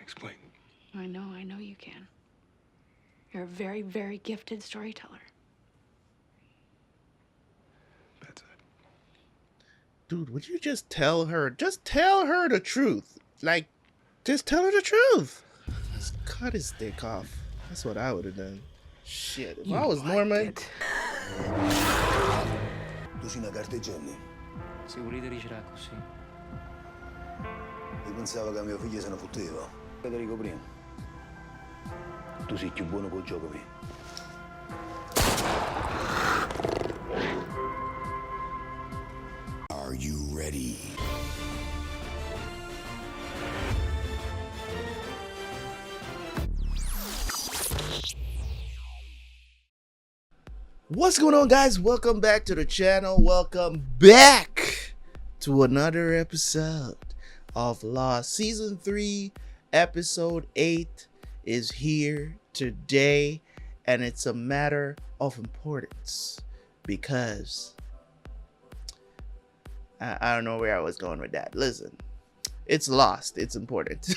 explain. I know you can. You're a very, very gifted storyteller. Bedside. Dude, would you just tell her? Just tell her the truth. Like, just tell her the truth. Just cut his dick off. That's what I would have done. Shit, if I was Norman. Tu sei una carteggiani? Se volete ricerà così. Io pensavo che mio figlio se ne fotteva. Federico prima. Tu sei più buono col gioco mio. Are you ready? What's going on, guys? Welcome back to the channel. Welcome back to another episode of Lost. Season 3, episode 8 is here today, and it's a matter of importance because I don't know where I was going with that. Listen, it's Lost. It's important.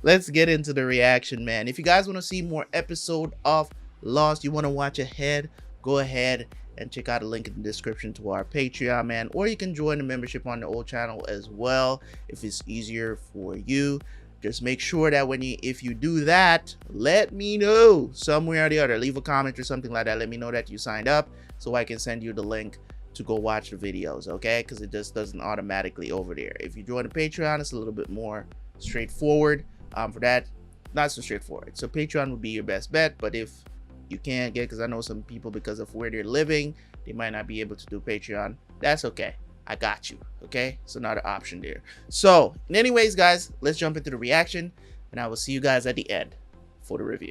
Let's get into the reaction, man. If you guys want to see more episode of Lost, you want to watch ahead, go ahead and check out a link in the description to our Patreon, man, or you can join the membership on the old channel as well if it's easier for you. Just make sure that if you do that, let me know somewhere or the other. Leave a comment or something like that. Let me know that you signed up so I can send you the link to go watch the videos, okay? Because it just doesn't automatically over there. If you join the Patreon, it's a little bit more straightforward. For that, not so straightforward. So Patreon would be your best bet, but if you can't get, because I know some people, because of where they're living, they might not be able to do Patreon. That's okay. I got you. Okay, it's another option there. So anyways, guys, let's jump into the reaction, and I will see you guys at the end for the review.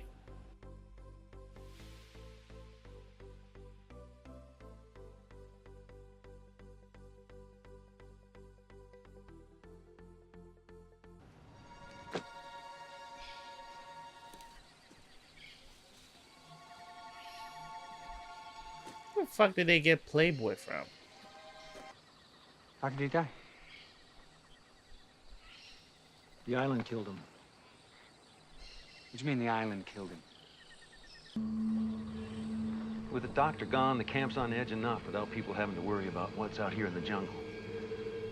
Where the fuck did they get Playboy from? How did he die? The island killed him. What do you mean the island killed him? With the doctor gone, the camp's on edge enough without people having to worry about what's out here in the jungle.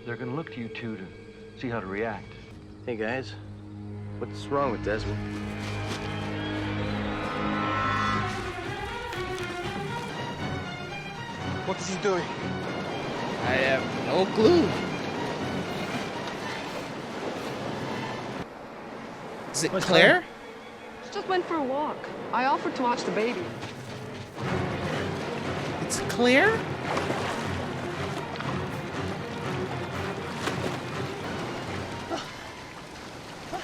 They're gonna look to you two to see how to react. Hey guys, what's wrong with Desmond? What is he doing? I have no clue. Is it Claire? She just went for a walk. I offered to watch the baby. It's Claire?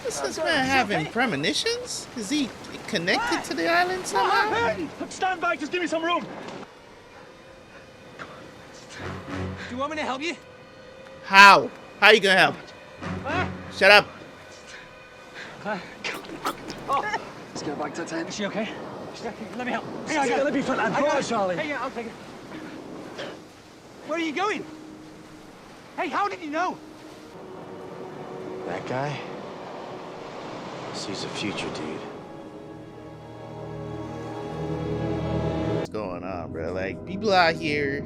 Is this man having premonitions? Is he connected to the island somehow? Stand back, just give me some room! Do you want me to help you? How? How you gonna help? Shut up. Let's get back to tent. Is she okay? Let me help. Hey, I got a big fat lad. Go on, Charlie. Hey, I'll take it. Where are you going? Hey, how did you know? That guy sees a future, dude. What's going on, bro? Like, people out here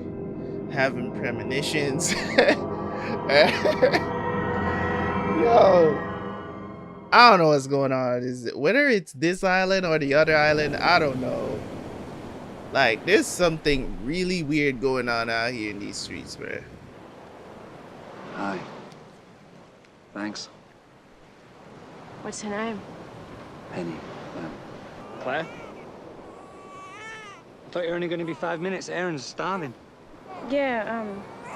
having premonitions. Yo, I don't know what's going on. Whether it's this island or the other island, I don't know. Like, there's something really weird going on out here in these streets, bro. Hi. Thanks. What's her name? Penny. Claire? I thought you were only going to be 5 minutes. Aaron's starving. Yeah,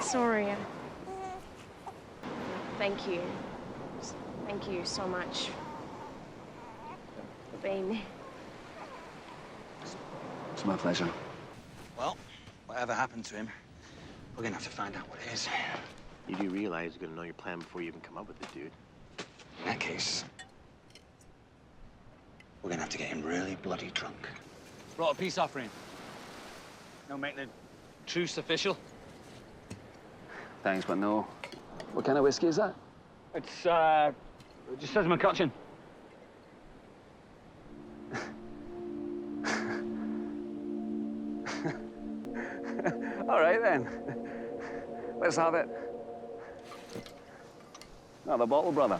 sorry. Thank you. Thank you so much for being there. It's my pleasure. Well, whatever happened to him, we're going to have to find out what it is. You do realize you're gonna know your plan before you even come up with it, dude. In that case, we're going to have to get him really bloody drunk. Brought a peace offering. No, make the truce official. Thanks, but no. What kind of whiskey is that? It's, Just says McCutcheon. All right, then. Let's have it. Now, the bottle, brother.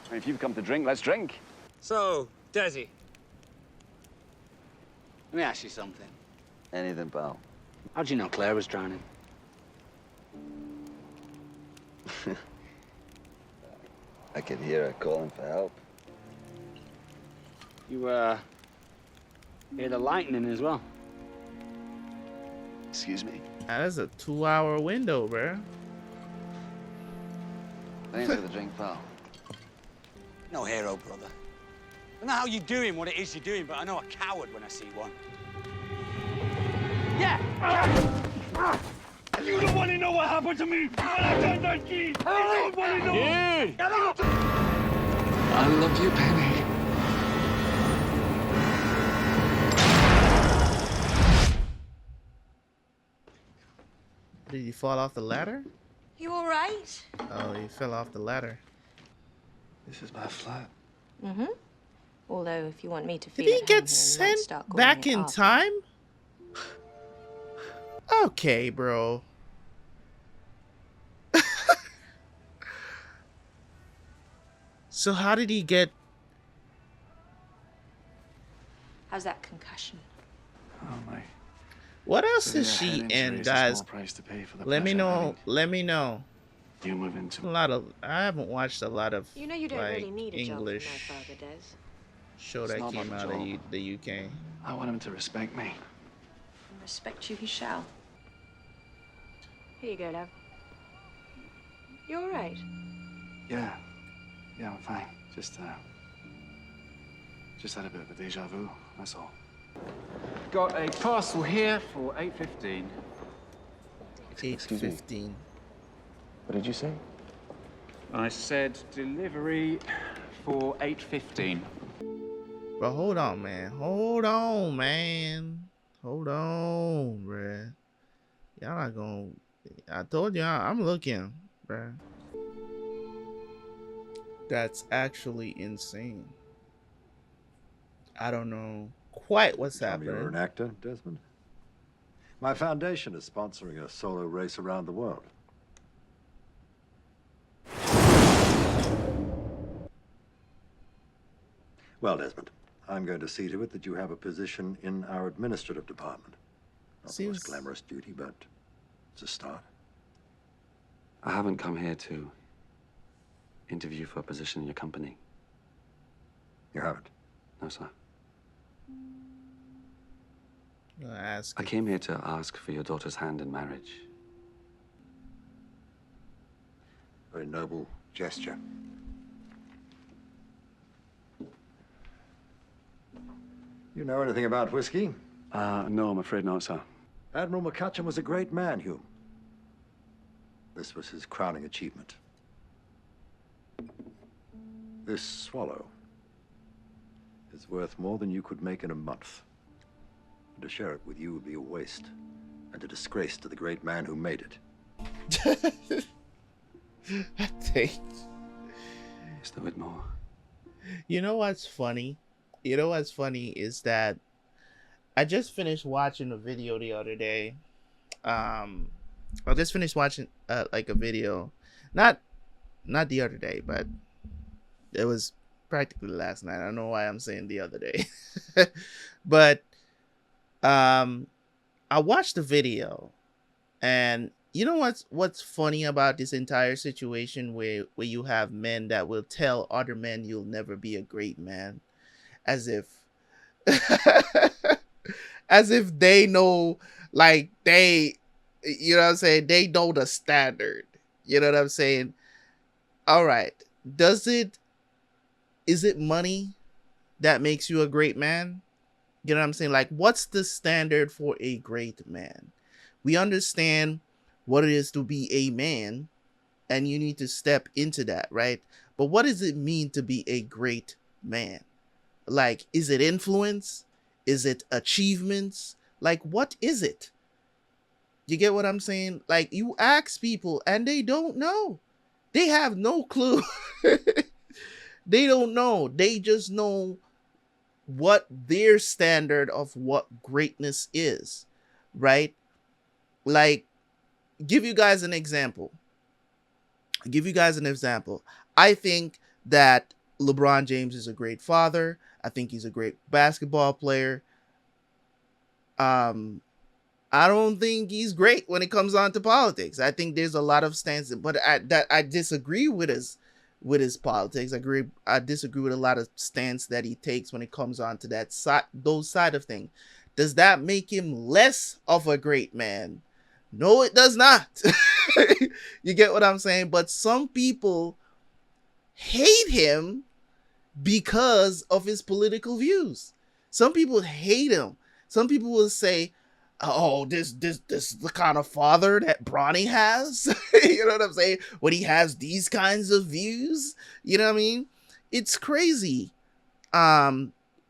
And if you've come to drink, let's drink. So, Desi, let me ask you something. Anything, pal. How'd you know Claire was drowning? I could hear her calling for help. You, hear the lightning as well? Excuse me? That is a 2-hour window, bro. Thanks for the drink, pal. No hero, brother. I know how you're doing what it is you're doing, but I know a coward when I see one. Yeah! You don't want to know what happened to me when I turned that key! You don't want to know! Yeah. I love you, Penny. Did he fall off the ladder? You all right? Oh, he fell off the ladder. This is my flat. Mm-hmm. Although, if you want me to Did feel he at home get here, you might sent start calling back it in after. time? Okay, bro. So how did he get... How's that concussion? Oh my. What else So is yeah, she head injury in, is a guys? small price to pay for the Let me pleasure of know. having Let me know. You move into A lot of... I haven't watched a lot of You know you don't like really need a English job from my father, Des. show It's that not came about out the of job. the UK. I want him to respect me. And respect you he shall. Here you go, love. You all right? Yeah. Yeah, I'm fine. Just had a bit of a deja vu, that's all. Got a parcel here for 8:15. 8:15. What did you say? I said delivery for 8:15. Bro, hold on, man. Hold on, man. Hold on, bruh. Y'all not gonna... I told you I'm looking, bruh. That's actually insane. I don't know quite what's Tell me you're an happening. actor, Desmond? My foundation is sponsoring a solo race around the world. Well, Desmond, I'm going to see to it that you have a position in our administrative department. Not the most Seems... glamorous duty, but it's a start. I haven't come here to interview for a position in your company. You haven't? No, sir. I'm gonna ask I if- came here to ask for your daughter's hand in marriage. Very noble gesture. You know anything about whiskey? No, I'm afraid not, sir. Admiral McCutcheon was a great man, Hume. This was his crowning achievement. This swallow is worth more than you could make in a month. And to share it with you would be a waste and a disgrace to the great man who made it. I think... Mr. Whitmore. You know what's funny? You know what's funny is that I just finished watching a video the other day. I just finished watching like a video, not the other day, but it was practically last night. I don't know why I'm saying the other day, but I watched the video, and you know what's funny about this entire situation where you have men that will tell other men you'll never be a great man, as if as if they know, like they, you know what I'm saying, they know the standard. You know what I'm saying? All right. Is it money that makes you a great man? You know what I'm saying? Like, what's the standard for a great man? We understand what it is to be a man, and you need to step into that, right? But what does it mean to be a great man? Like, is it influence? Is it achievements? Like, what is it? You get what I'm saying? Like, you ask people and they don't know. They have no clue. They don't know. They just know what their standard of what greatness is, right? Like, give you guys an example. I think that LeBron James is a great father. I think he's a great basketball player. I don't think he's great when it comes on to politics. I think there's a lot of stances, but I disagree with his politics. I disagree with a lot of stance that he takes when it comes on to that those side of things. Does that make him less of a great man? No, it does not. You get what I'm saying? But some people hate him because of his political views. Some people hate him. Some people will say, oh, this is the kind of father that Bronny has. You know what I'm saying? When he has these kinds of views, you know what I mean? It's crazy.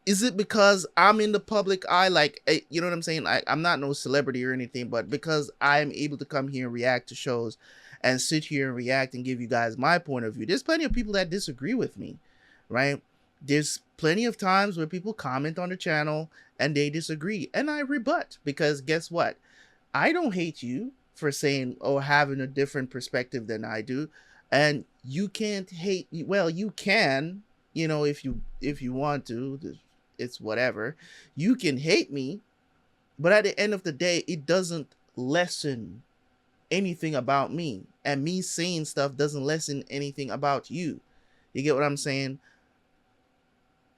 Is it because I'm in the public eye? Like, you know what I'm saying? I'm not no celebrity or anything, but because I'm able to come here and react to shows and sit here and react and give you guys my point of view. There's plenty of people that disagree with me, right? There's plenty of times where people comment on the channel and they disagree, and I rebut, because guess what? I don't hate you for saying or having a different perspective than I do, and you can't hate. Well, you can, you know, if you want to. It's whatever. You can hate me, but at the end of the day, it doesn't lessen anything about me, and me saying stuff doesn't lessen anything about you. You get what I'm saying?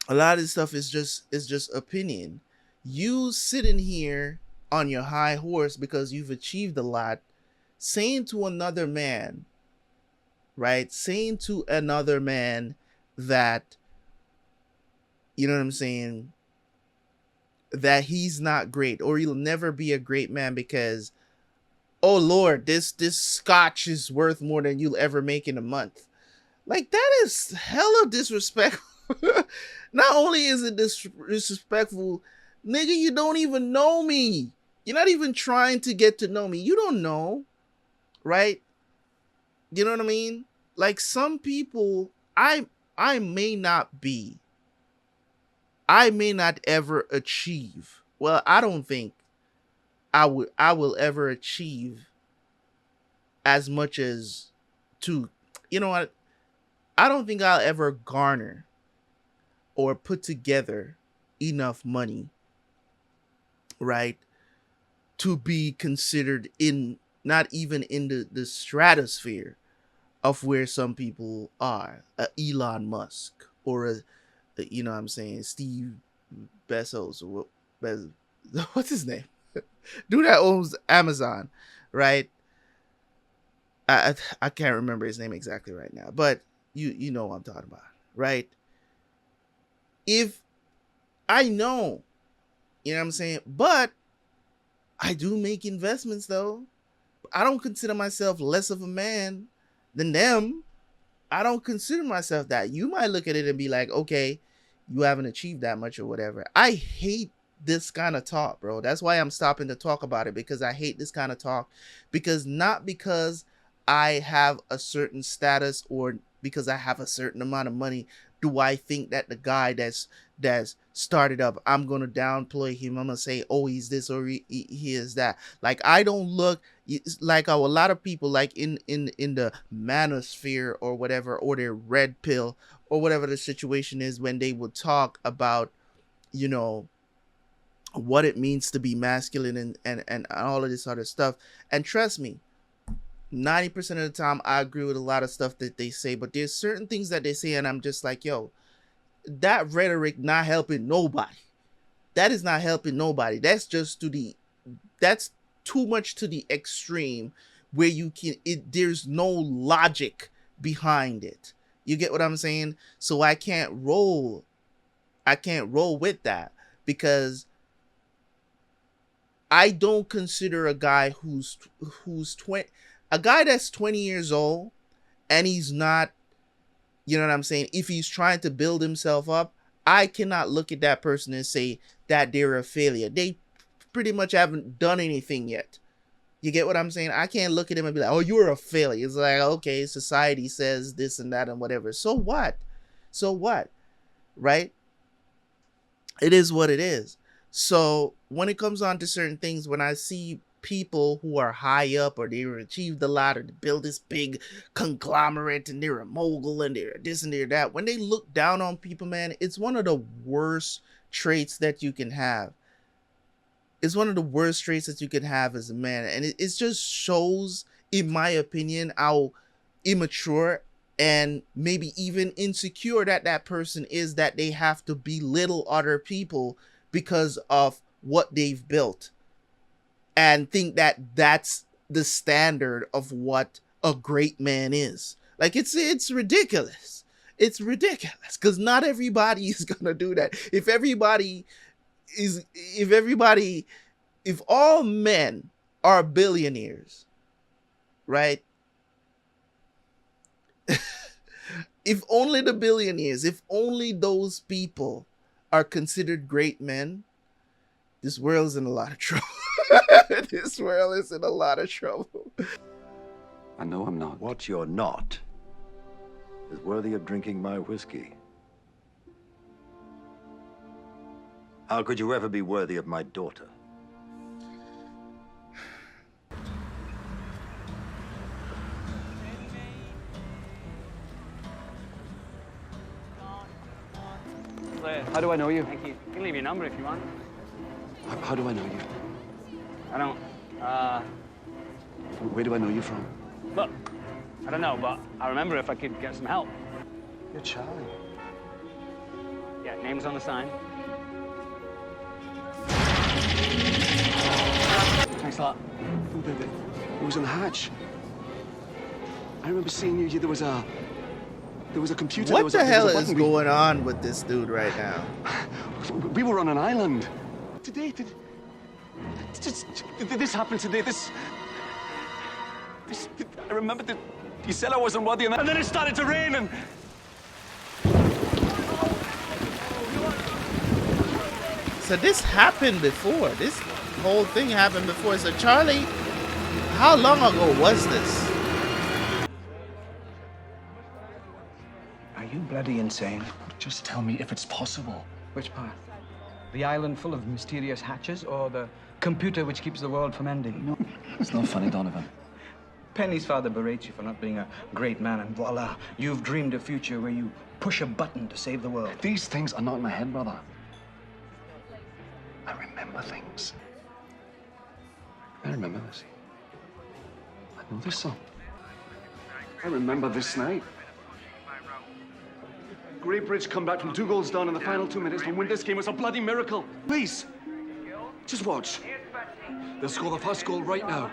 A lot of this stuff is just opinion. You sitting here on your high horse because you've achieved a lot, saying to another man, right? Saying to another man that, you know what I'm saying, that he's not great, or he'll never be a great man because, oh Lord, this scotch is worth more than you'll ever make in a month. Like, that is hella disrespectful. Not only is it disrespectful, nigga, you don't even know me. You're not even trying to get to know me. You don't know, right? You know what I mean? Like, some people, I may not ever achieve. Well, I don't think I will ever achieve as much as to, you know what? I don't think I'll ever garner or put together enough money, right, to be considered in, not even in the stratosphere of where some people are. Elon Musk, or a, you know what I'm saying, Steve Bezos, or what's his name? Dude that owns Amazon, right? I can't remember his name exactly right now, but you know what I'm talking about, right? If I know, you know what I'm saying, but I do make investments though. I don't consider myself less of a man than them. I don't consider myself that. You might look at it and be like, okay, you haven't achieved that much or whatever. I hate this kind of talk, bro. That's why I'm stopping to talk about it, because I hate this kind of talk. Because not because I have a certain status or because I have a certain amount of money do I think that the guy that's started up, I'm gonna downplay him. I'm gonna say, oh, he's this or he is that. Like, I don't look like how a lot of people, like in the manosphere or whatever, or their red pill or whatever the situation is, when they would talk about, you know, what it means to be masculine and all of this other stuff. And trust me, 90% of the time I agree with a lot of stuff that they say, but there's certain things that they say and I'm just like, yo, that rhetoric not helping nobody. That is not helping nobody. That's just that's too much to the extreme where there's no logic behind it. You get what I'm saying? So I can't roll with that, because I don't consider a guy who's 20, a guy that's 20 years old and he's not, you know what I'm saying, if he's trying to build himself up, I cannot look at that person and say that they're a failure. They pretty much haven't done anything yet. You get what I'm saying? I can't look at him and be like, oh, you're a failure. It's like, okay, society says this and that and whatever. So what? So what? Right? It is what it is. So when it comes on to certain things, when I see people who are high up or they achieved a lot or they build this big conglomerate and they're a mogul and they're this and they're that, when they look down on people, man, it's one of the worst traits that you can have. It's one of the worst traits that you can have as a man. And it just shows, in my opinion, how immature and maybe even insecure that person is, that they have to belittle other people because of what they've built and think that that's the standard of what a great man is. Like, it's ridiculous. It's ridiculous because not everybody is gonna do that. If all men are billionaires, right? If only the billionaires, if only those people are considered great men, this world is in a lot of trouble. This world is in a lot of trouble. I know I'm not. What you're not is worthy of drinking my whiskey. How could you ever be worthy of my daughter? How do I know you? Thank you. You can leave your number if you want. How do I know you? I don't, Where do I know you from? look, I don't know, but I remember if I could get some help. You're Charlie. Yeah, name's on the sign. Thanks a lot. It was on the hatch. I remember seeing you. There was a computer. What the hell is going on with this dude right now? We were on an island. Today, this happened today. This. I remember that you said I wasn't worthy, and then it started to rain, and. So this happened before. This whole thing happened before. So Charlie, how long ago was this? Are you bloody insane? Just tell me if it's possible. Which part? The island full of mysterious hatches, or the computer which keeps the world from ending? No, it's not funny, Donovan. Penny's father berates you for not being a great man, and voila, you've dreamed a future where you push a button to save the world. These things are not in my head, brother. I remember things. I remember this. I know this song. I remember this night. Great Bridge come back from 2 goals down in the final 2 minutes to win this game. It's a bloody miracle. Please, just watch. They'll score the first goal right now.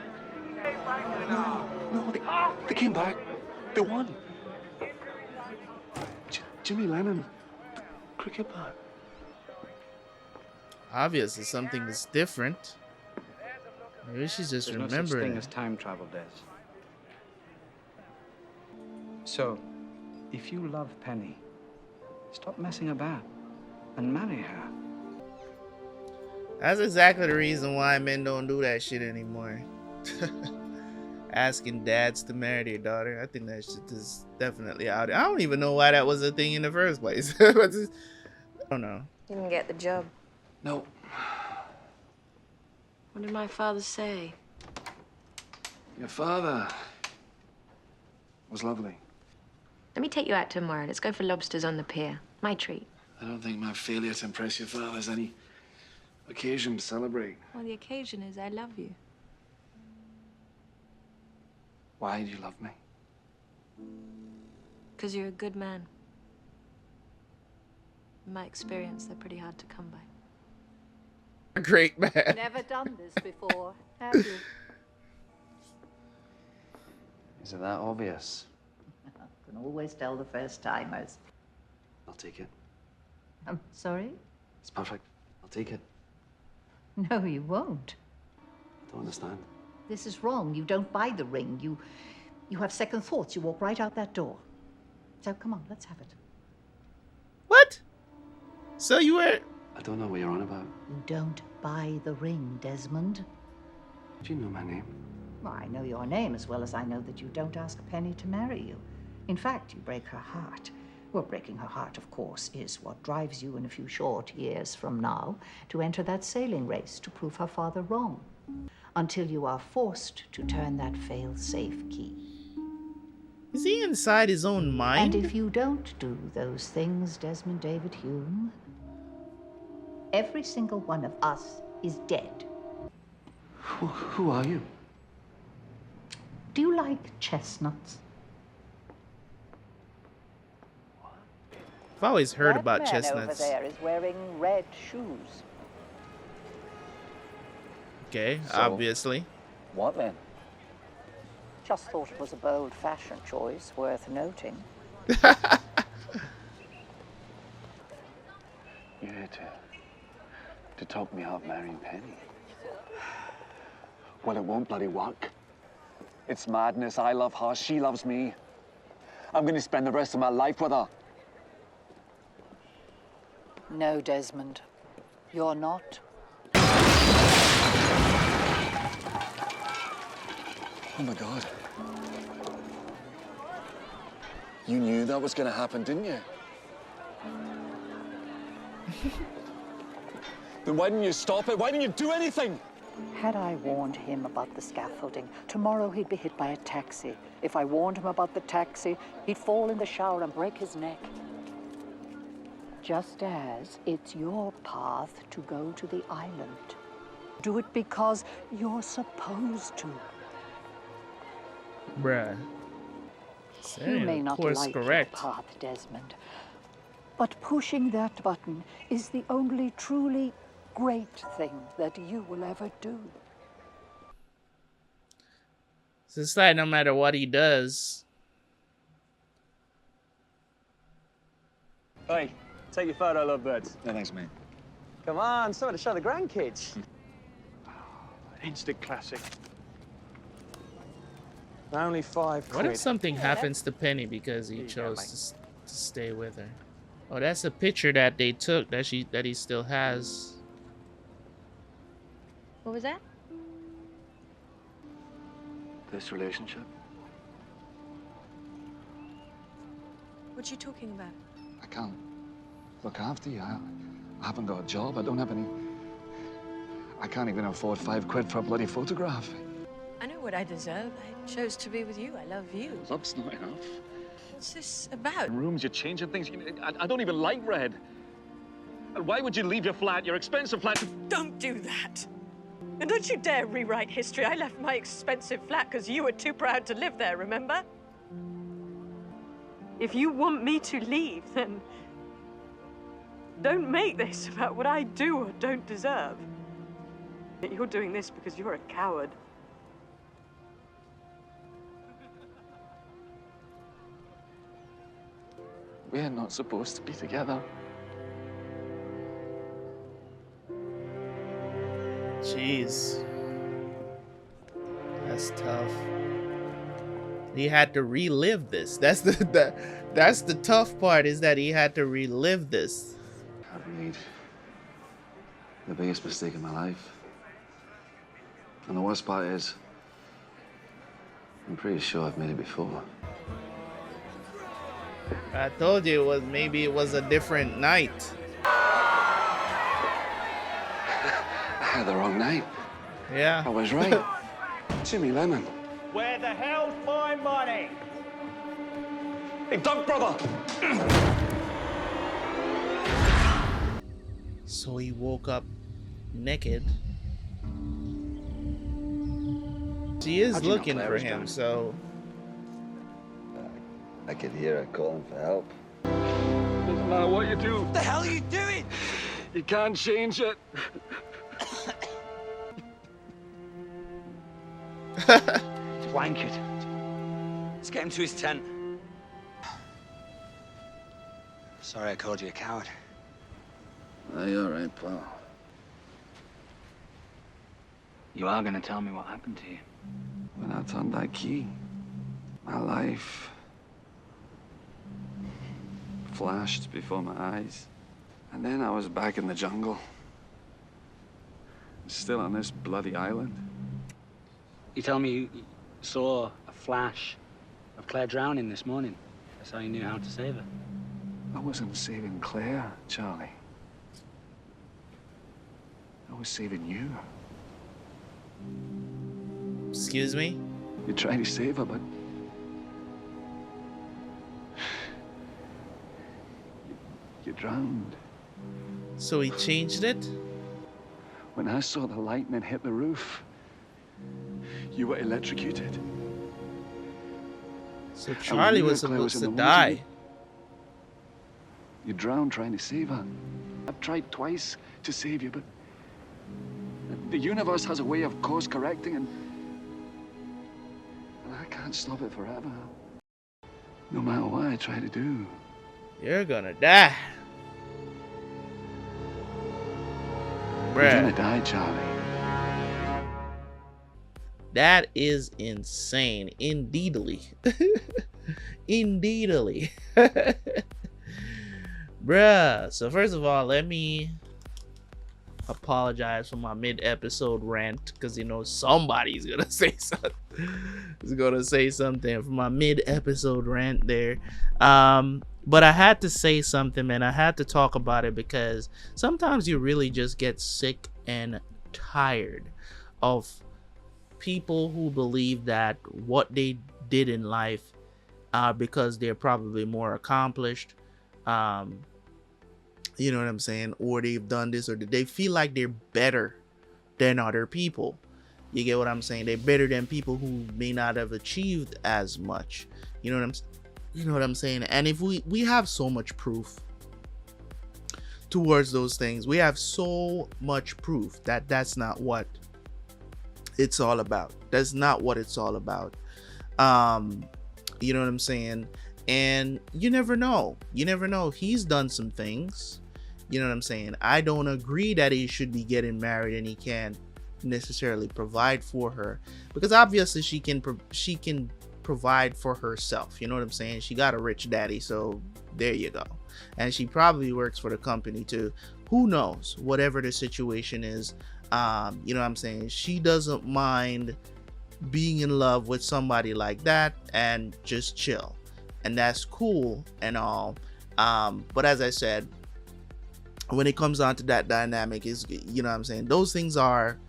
No, they came back. They won. Jimmy Lennon, cricket bat. Obviously, something is different. Maybe she's just There's no such remembering. thing as time travel, Des. So, if you love Penny, stop messing about and marry her. That's exactly the reason why men don't do that shit anymore. Asking dads to marry their daughter. I think that shit is definitely out. I don't even know why that was a thing in the first place. I don't know. Didn't get the job. No. What did my father say? Your father was lovely. Let me take you out tomorrow. Let's go for lobsters on the pier. My treat. I don't think my failure to impress your father is any occasion to celebrate. Well, the occasion is I love you. Why do you love me? Because you're a good man. In my experience, they're pretty hard to come by. A great man. Never done this before, have you? Is it that obvious? Can always tell the first timers. I'll take it. I'm sorry? It's perfect. I'll take it. No, you won't. Don't understand. This is wrong. You don't buy the ring. You have second thoughts. You walk right out that door. So come on, let's have it. What? So you were... I don't know what you're on about. You don't buy the ring, Desmond. Do you know my name? Well, I know your name as well as I know that you don't ask Penny to marry you. In fact, you break her heart. Well, breaking her heart, of course, is what drives you in a few short years from now to enter that sailing race to prove her father wrong, until you are forced to turn that fail-safe key. Is he inside his own mind? And if you don't do those things, Desmond David Hume, every single one of us is dead. Who are you? Do you like chestnuts? I've always heard That about man chestnuts. over there is wearing red shoes. Okay, So? obviously. What then? Just thought it was a bold fashion choice worth noting. You're here to talk me out of marrying Penny. Well, it won't bloody work. It's madness. I love her. She loves me. I'm going to spend the rest of my life with her. No, Desmond, you're not. Oh, my God. You knew that was going to happen, didn't you? Then why didn't you stop it? Why didn't you do anything? Had I warned him about the scaffolding, tomorrow he'd be hit by a taxi. If I warned him about the taxi, he'd fall in the shower and break his neck. Just as it's your path to go to the island. Do it because you're supposed to. Bruh. You may not like correct. your path, Desmond, but pushing that button is the only truly great thing that you will ever do. So it's like no matter what he does. Hey, take your photo, lovebirds. No, thanks, mate. Come on, something to show the grandkids. Instant classic. Only £5. What if something happens to Penny because he chose to stay with her? Oh, that's a picture that they took that he still has. What was that? This relationship? What you talking about? I can't look after you. I haven't got a job. I don't have any... I can't even afford £5 for a bloody photograph. I know what I deserve. I chose to be with you. I love you. Love's not enough. What's this about? Rooms, you're changing things. I don't even like red. And why would you leave your flat, your expensive flat? Don't do that. And don't you dare rewrite history. I left my expensive flat because you were too proud to live there, remember? If you want me to leave, then don't make this about what I do or don't deserve. You're doing this because you're a coward. We're not supposed to be together. Jeez. That's tough. He had to relive this. That's the tough part, is that he had to relive this. I've made the biggest mistake of my life. And the worst part is, I'm pretty sure I've made it before. I told you maybe it was a different night. I had the wrong name. Yeah. I was right. Jimmy Lemon. Where the hell find money? Hey, Doug, brother! So he woke up naked. She is looking for him, so... I could hear her calling for help. Doesn't matter what you do. What the hell are you doing? You can't change it. Wank it. Let's get him to his tent. Sorry I called you a coward. Are you all right, pal? You are going to tell me what happened to you? When I turned that key, my life flashed before my eyes. And then I was back in the jungle. Still on this bloody island. You tell me you saw a flash of Claire drowning this morning. That's how you knew how to save her. I wasn't saving Claire, Charlie. I was saving you. Excuse me? You tried to save her, but you drowned. So he changed it? When I saw the lightning hit the roof, you were electrocuted. So Charlie was supposed to die. You drowned trying to save her. I've tried twice to save you, but the universe has a way of course correcting, and I can't stop it forever. No matter what I try to do. You're gonna die. You're Bruh. gonna die, Charlie. That is insane. Indeedly. Indeedly. Bruh. So first of all, let me apologize for my mid-episode rant, because you know somebody's gonna say something. Is gonna say something for my mid-episode rant there. But I had to say something, man. I had to talk about it because sometimes you really just get sick and tired of people who believe that what they did in life, because they're probably more accomplished, you know what I'm saying, or they've done this, or they feel like they're better than other people. You get what I'm saying? They're better than people who may not have achieved as much. You know what I'm saying? And if we have so much proof towards those things, we have so much proof that that's not what it's all about. That's not what it's all about. You know what I'm saying? And you never know. You never know. He's done some things. You know what I'm saying? I don't agree that he should be getting married and he can't necessarily provide for her, because obviously she can provide for herself. You know what I'm saying? She got a rich daddy, so there you go. And she probably works for the company too. Who knows? Whatever the situation is, you know what I'm saying? She doesn't mind being in love with somebody like that and just chill, and that's cool and all. But as I said, when it comes down to that dynamic, is, you know what I'm saying, those things are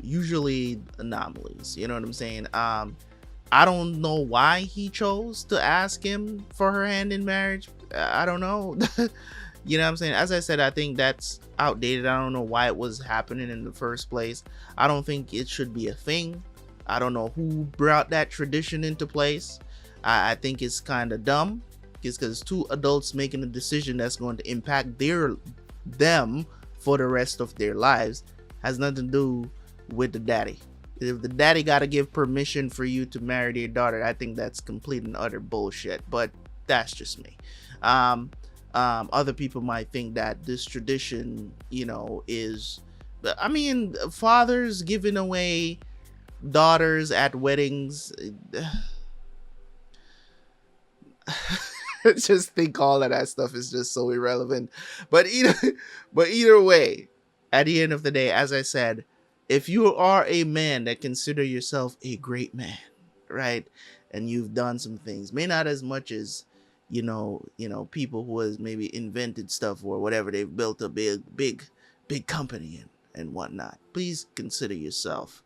usually anomalies. You know what I'm saying? I don't know why he chose to ask him for her hand in marriage. I don't know. You know what I'm saying? As I said, I think that's outdated. I don't know why it was happening in the first place. I don't think it should be a thing. I don't know who brought that tradition into place. I think it's kind of dumb. It's because two adults making a decision that's going to impact them for the rest of their lives. Has nothing to do with the daddy. If the daddy got to give permission for you to marry their daughter, I think that's complete and utter bullshit. But that's just me. Other people might think that this tradition, you know, is, I mean, fathers giving away daughters at weddings. Just think all of that stuff is just so irrelevant. But either way, at the end of the day, as I said, if you are a man that consider yourself a great man, right, and you've done some things, may not as much as you know people who has maybe invented stuff or whatever, they've built a big company and whatnot, please consider yourself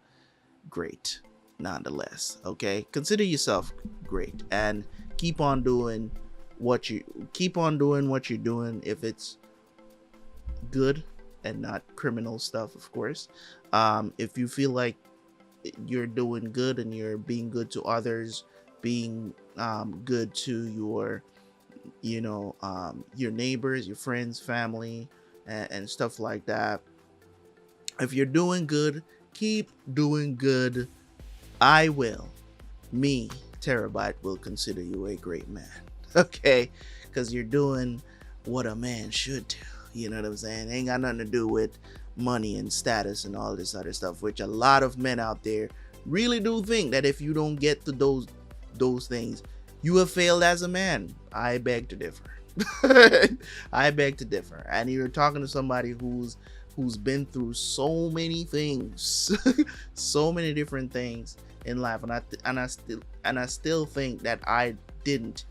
great nonetheless. Okay, consider yourself great and keep on doing what you're doing, if it's good and not criminal stuff, of course. If you feel like you're doing good and you're being good to others, being good to your neighbors, your friends, family, and stuff like that, if you're doing good, keep doing good. Terabyt will consider you a great man. Okay, because you're doing what a man should do. You know what I'm saying? It ain't got nothing to do with money and status and all this other stuff, which a lot of men out there really do think that if you don't get to those things, you have failed as a man. I beg to differ. I beg to differ. And you're talking to somebody who's been through so many things, so many different things in life, and I still think that I didn't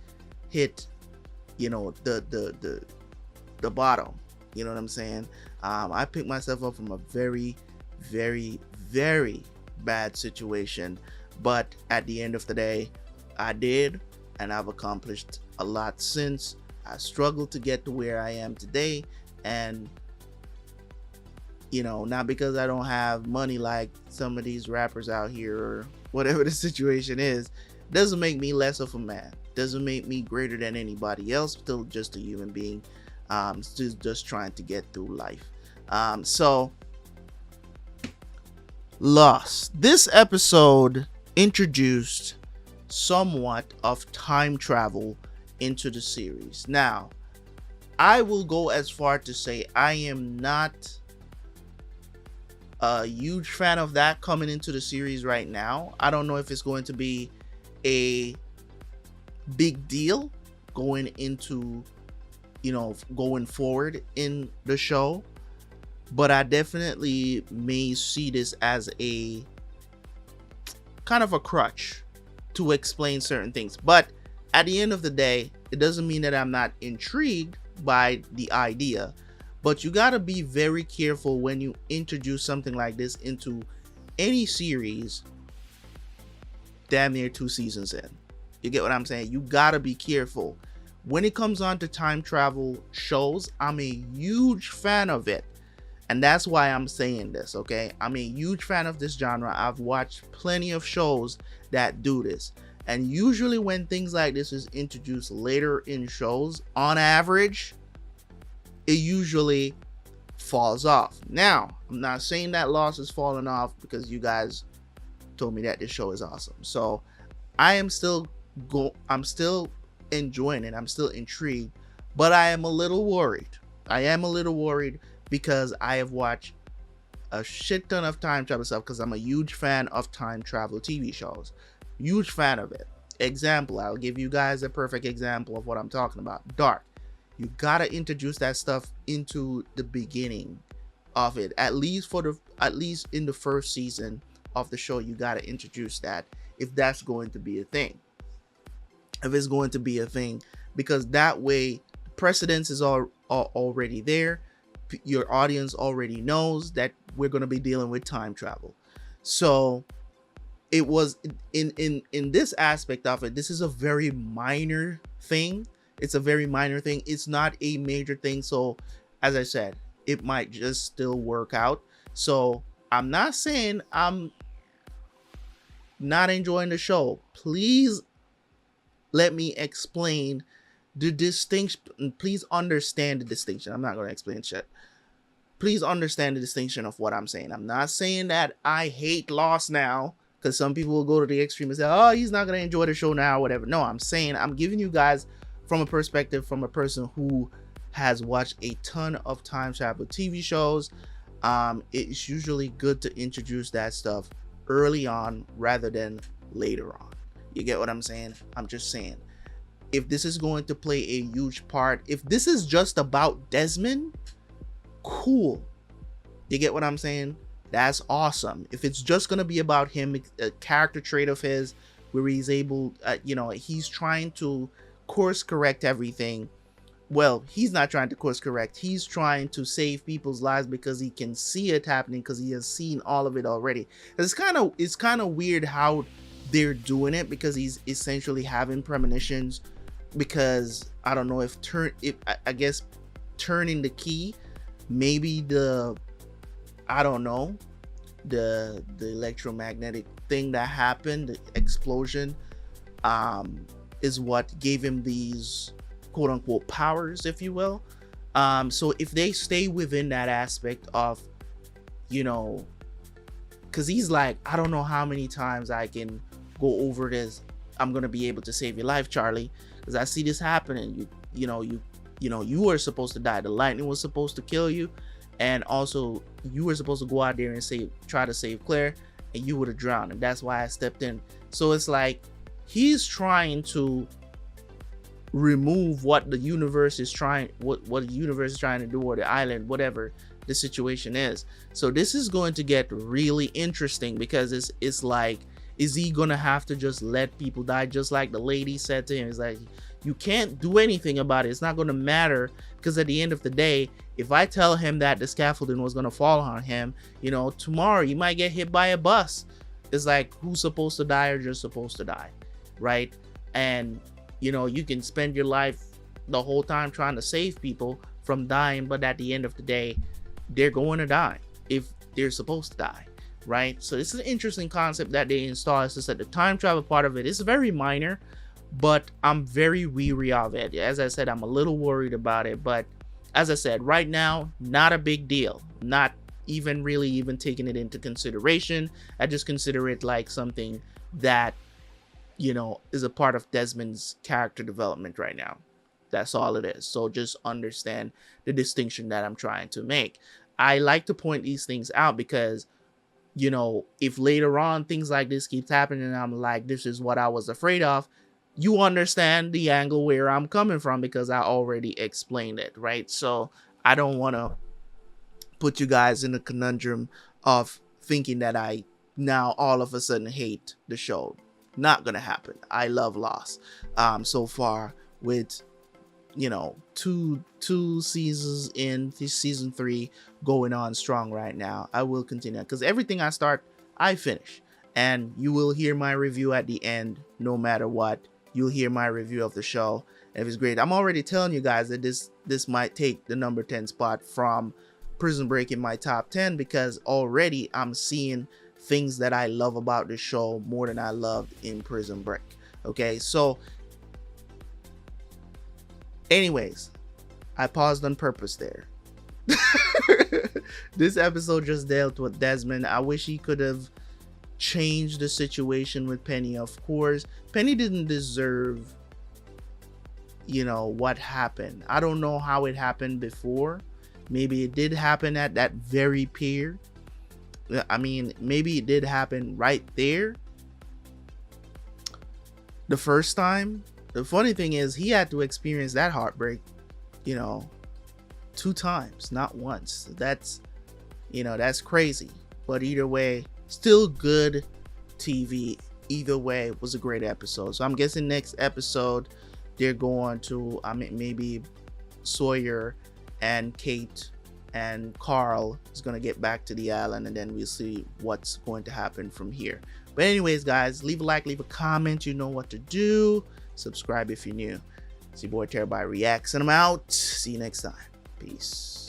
hit you know, the bottom. You know what I'm saying? I picked myself up from a very, very, very bad situation, but at the end of the day, I did, and I've accomplished a lot since. I struggled to get to where I am today, and you know, not because I don't have money like some of these rappers out here or whatever the situation is, doesn't make me less of a man, doesn't make me greater than anybody else. Still just a human being, still just trying to get through life. So Lost, this episode introduced somewhat of time travel into the series. Now, I will go as far to say I am not a huge fan of that coming into the series right now. I don't know if it's going to be a big deal going into, you know, going forward in the show, but I definitely may see this as a kind of a crutch to explain certain things. But at the end of the day, it doesn't mean that I'm not intrigued by the idea. But you got to be very careful when you introduce something like this into any series damn near 2 seasons in. You get what I'm saying? You got to be careful. When it comes on to time travel shows, I'm a huge fan of it. And that's why I'm saying this, okay? I'm a huge fan of this genre. I've watched plenty of shows that do this. And usually when things like this is introduced later in shows, on average, it usually falls off. Now, I'm not saying that Lost is falling off because you guys told me that this show is awesome. So I'm still enjoying it. I'm still intrigued, but I am a little worried. Because I have watched a shit ton of time travel stuff, because I'm a huge fan of time travel TV shows. Huge fan of it. Example, I'll give you guys a perfect example of what I'm talking about. Dark. You gotta introduce that stuff into the beginning of it. At least in the first season of the show, you gotta introduce that if that's going to be a thing. If it's going to be a thing, because that way precedence is already there. Your audience already knows that we're going to be dealing with time travel. So it was in this aspect of it, this is a very minor thing. It's a very minor thing. It's not a major thing. So as I said, it might just still work out. So I'm not saying I'm not enjoying the show. Please let me explain the distinction. Please understand the distinction. I'm not going to explain shit. Please understand the distinction of what I'm saying. I'm not saying that I hate Lost now, because some people will go to the extreme and say, oh, he's not going to enjoy the show now, whatever. No, I'm saying I'm giving you guys from a perspective from a person who has watched a ton of time travel TV shows. It's usually good to introduce that stuff early on rather than later on. You get what I'm saying? I'm just saying, if this is going to play a huge part, if this is just about Desmond, cool. You get what I'm saying? That's awesome. If it's just going to be about him, a character trait of his where he's able, he's trying to course correct everything. Well, he's not trying to course correct. He's trying to save people's lives because he can see it happening, because he has seen all of it already. It's kind of weird how they're doing it, because he's essentially having premonitions, because I don't know if I guess turning the key, maybe the electromagnetic thing that happened, the explosion, is what gave him these quote unquote powers, if you will. So if they stay within that aspect of, because he's like, I don't know how many times I can go over this. I'm gonna be able to save your life, Charlie, because I see this happening. You were supposed to die. The lightning was supposed to kill you, and also you were supposed to go out there and try to save Claire, and you would have drowned, and that's why I stepped in. So it's like he's trying to remove what the universe is trying, what the universe is trying to do, or the island, whatever the situation is. So this is going to get really interesting, because it's like, is he gonna have to just let people die, just like the lady said to him? It's like, You can't do anything about it. It's not going to matter, because at the end of the day, if I tell him that the scaffolding was going to fall on him, you know, tomorrow you might get hit by a bus. It's like, who's supposed to die or just supposed to die, right? And, you know, you can spend your life the whole time trying to save people from dying, but at the end of the day, they're going to die if they're supposed to die, right? So this is an interesting concept that they install. It's just that the time travel part of it is very minor, but I'm very weary of it. As I said, I'm a little worried about it, but as I said, right now, not a big deal. Not even really even taking it into consideration. I just consider it like something that, you know, is a part of Desmond's character development right now. That's all it is. So just understand the distinction that I'm trying to make. I like to point these things out because, you know, if later on things like this keeps happening and I'm like, this is what I was afraid of, you understand the angle where I'm coming from because I already explained it, right? So I don't want to put you guys in a conundrum of thinking that I now all of a sudden hate the show. Not gonna happen. I love Lost so far, with, you know, two seasons in this season 3 going on strong right now. I will continue because everything I start I finish, and you will hear my review at the end. No matter what, you'll hear my review of the show. If it's great, I'm already telling you guys that this might take the number 10 spot from Prison Break in my top 10, because already I'm seeing things that I love about the show more than I loved in Prison Break. Okay, so anyways, I paused on purpose there. This episode just dealt with Desmond. I wish he could have changed the situation with Penny. Of course, Penny didn't deserve, you know, what happened. I don't know how it happened before. Maybe it did happen at that very pier. I mean, maybe it did happen right there the first time. The funny thing is, he had to experience that heartbreak, you know, 2 times, not once. That's, you know, that's crazy. But either way, still good TV. Either way, it was a great episode. So I'm guessing next episode they're going to, I mean, maybe Sawyer and Kate and Carl is going to get back to the island, and then we'll see what's going to happen from here. But anyways, guys, leave a like, leave a comment. You know what to do. Subscribe if you're new. It's your boy Terabyt Reacts, and I'm out. See you next time. Peace.